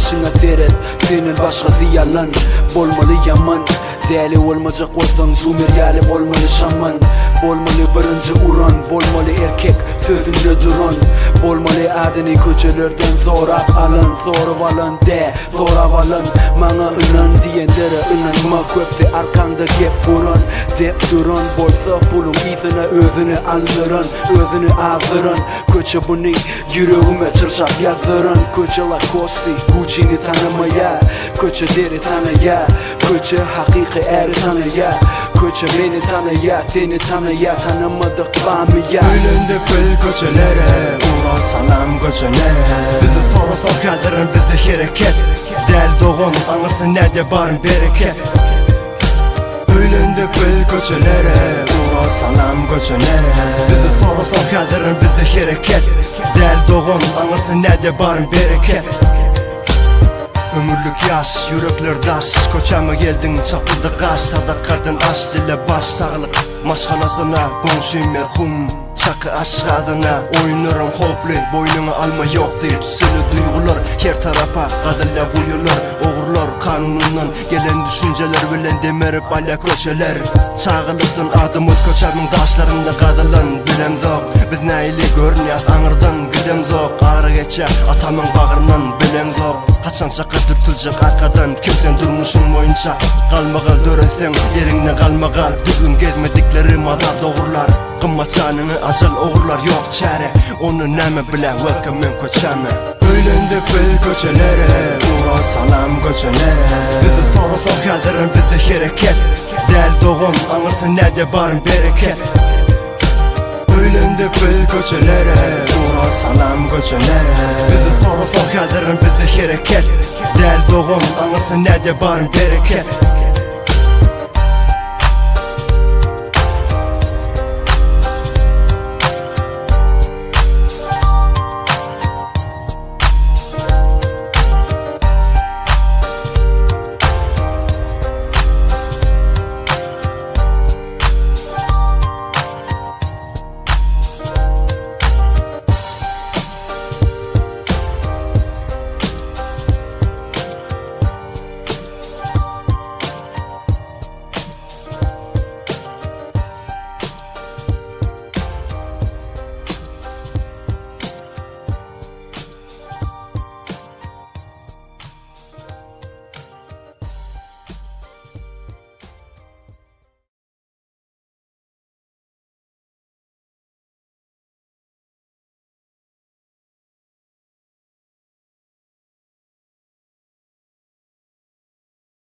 başına seyret, senin başkası yalan. Bolmalı yaman, değerli olmayacak olsan Sumeryali olmalı şaman. Bolmalı birinci uran, bolmalı erkek sözünde duran. Bolmalı adını köçelerden sorap alın, sorup alın de, sorap alın. Mana inan diyenlere inanma, köpse arkanda gep vuran. Dep duran bolsa bulun izine özünü andıran, özünü azdıran. Köçe bunu yüreğime çırşap yazdıran. Köçe Lacoste, Gucci'ni tanımaya, köçe deri tanıya, köçe hakiki eri tanıya, köçe beni tanıya, seni tanıya, tanımadık bamiya. Bölündük biz köçelere, uğran salam köçelere. Bizi sorusa kaldırın, bizi hareket. Del doğun, anırsın nerede barın bereket. Bölündük biz köçelere, uğran salam köçelere. Bizi sorusa kaldırın, bizi hareket. Del doğun, anırsın nerede barın bereket. Ömürlük yaş, yürekler daş. Koçama geldin, çapıldı kaş. Tadakardan aç, dile baş tağlık. Maşkalasına, konuşayım merhum. Çakı aşkadına, oynarım hoplu. Boynunu alma yok değil, tüsülü duygular. Her tarafa, kadırla kuyular. Oğurlar kanunundan gelen düşünceler bilen demerip ala köşeler. Çağılıktın adımız koçamın taşlarında kadılan. Bilem zok, biz neyli görünüyaz anırdan. Gidem zok, ağrı geçe atamın bağrından. Bilem zok, haçan şaka dürtülecek arkadan. Kimsen durmuşun boyunca kalmagal döresen, yerinde kalmagal. Düzgün gezmedikleri azar doğurlar. Kımmat canını acıl oğurlar yok çare. Onu neme bile welcome koçana. Bölündük biz köçelere, uğran salam köçelere. Bizi sorusa kaldırın, bizi hareket. Del doğun, anırsın nerede barın bereket. Bölündük biz köçelere, uğran salam köçelere. Bizi sorusa kaldırın, bizi hareket. Del doğun, anırsın nerede barın bereket.